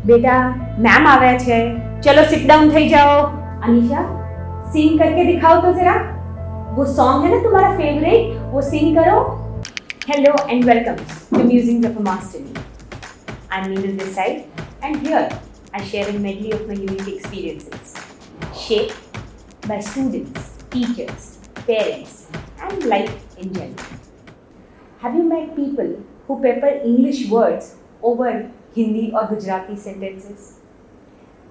बेटा मैम आवे छे, चलो सिट डाउन થઈ જાઓ. अनीशा सिंग करके दिखाओ तो जरा. वो सॉन्ग है ना तुम्हारा फेवरेट, वो सिंग करो. Hello and welcome to Musings of a Masterly. I'm Neeral Desai and here I share a medley of my unique experiences shaped by students, teachers, parents and life in general. Have you met people who pepper English words over Hindi or Gujarati sentences?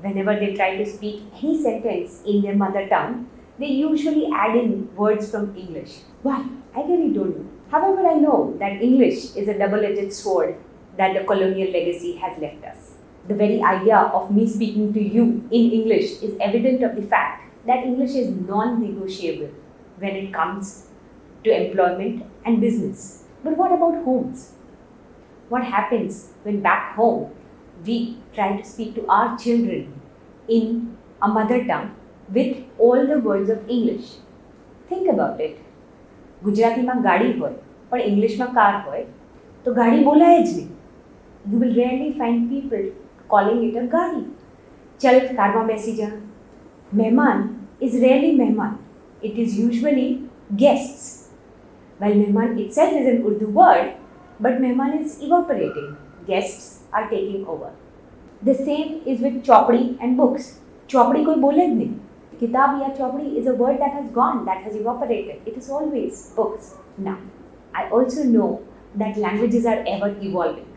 Whenever they try to speak any sentence in their mother tongue, they usually add in words from English. Why? I really don't know. However, I know that English is a double-edged sword that the colonial legacy has left us. The very idea of me speaking to you in English is evident of the fact that English is non-negotiable when it comes to employment and business. But what about homes? What happens when back home we try to speak to our children in a mother tongue with all the words of English? Think about it. ગુજરાતીમાં ગાડી હોય પણ ઇંગ્લિશમાં car હોય તો ગાડી બોલાય જ નહીં. You will rarely find people calling it a ગાડી. ચલ કારમાં બેસી જા. મહેમાન is rarely મહેમાન. It is usually guests. While mehman itself is an Urdu word, but mehman is evaporating. Guests are taking over. The same is with chopdi and books. Chopdi koi bole જ નહીં. Kitab ya chopdi is a word that has gone, that has evaporated. It is always books. Now, I also know that languages are ever evolving.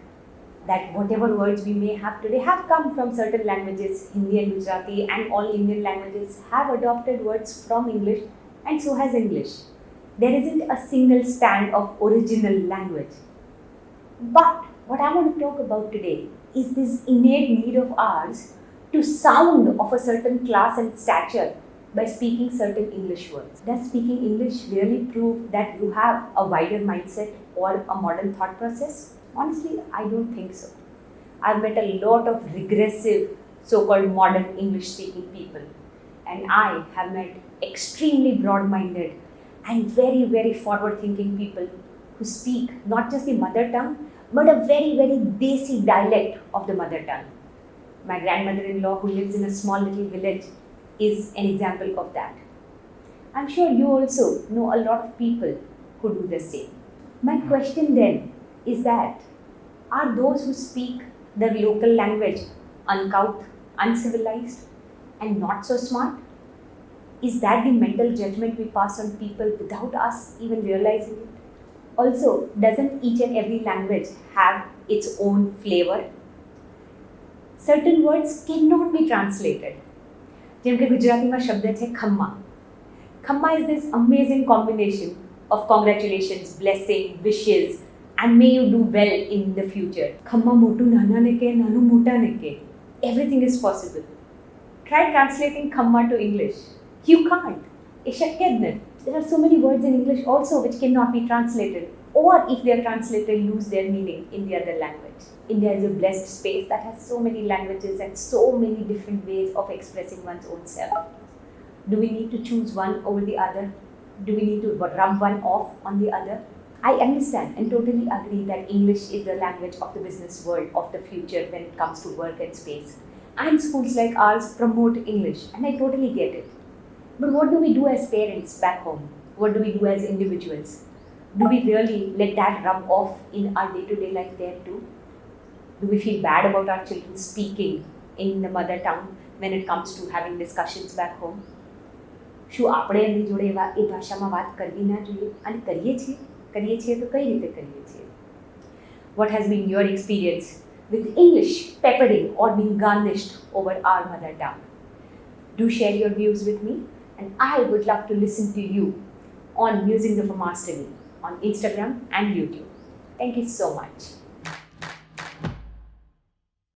That whatever words we may have today have come from certain languages. Hindi and Gujarati and all Indian languages have adopted words from English, and so has English. There isn't a single stand of original language. But what I want to talk about today is this innate need of ours to sound of a certain class and stature by speaking certain English words. Does speaking English really prove that you have a wider mindset or a modern thought process? Honestly, I don't think so. I've met a lot of regressive so-called modern English speaking people, and I have met extremely broad-minded and very, very forward-thinking people who speak not just the mother tongue, but a very, very desi dialect of the mother tongue. My grandmother-in-law, who lives in a small little village, is an example of that. I'm sure you also know a lot of people who do the same. My question then is that, are those who speak their local language uncouth, uncivilized, and not so smart? Is that the mental judgment we pass on people without us even realizing it? Also, doesn't each and every language have its own flavor? Certain words cannot be translated. જેમ કે ગુજરાતીમાં શબ્દ છે ખમ્મા. ખમ્મા is this amazing combination of congratulations, blessing, wishes, and may you do well in the future. ખમ્મા મોટું નાનાને કહે, નાનું મોટાને કહે. Everything is possible. Try translating ખમ્મા to English. You can't. એ શક્ય જ નથી. There are so many words in English also which cannot be translated, or if they are translated, lose their meaning in the other language. India is a blessed space that has so many languages and so many different ways of expressing one's own self. Do we need to choose one over the other? Do we need to rub one off on the other? I understand and totally agree that English is the language of the business world of the future when it comes to work and space. And schools like ours promote English, and I totally get it. But what do we do as parents back home? What do we do as individuals? Do we really let that rub off in our day-to-day life there too? Do we feel bad about our children speaking in the mother tongue when it comes to having discussions back home? શું આપણે એમની જોડે એ ભાષામાં વાત કરવી ના જોઈએ? અને કરીએ છીએ તો કઈ રીતે કરીએ છીએ? What has been your experience with English peppering or being garnished over our mother tongue? Do share your views with me, and I would love to listen to you on Musings of a Masterly on Instagram and YouTube. Thank you so much.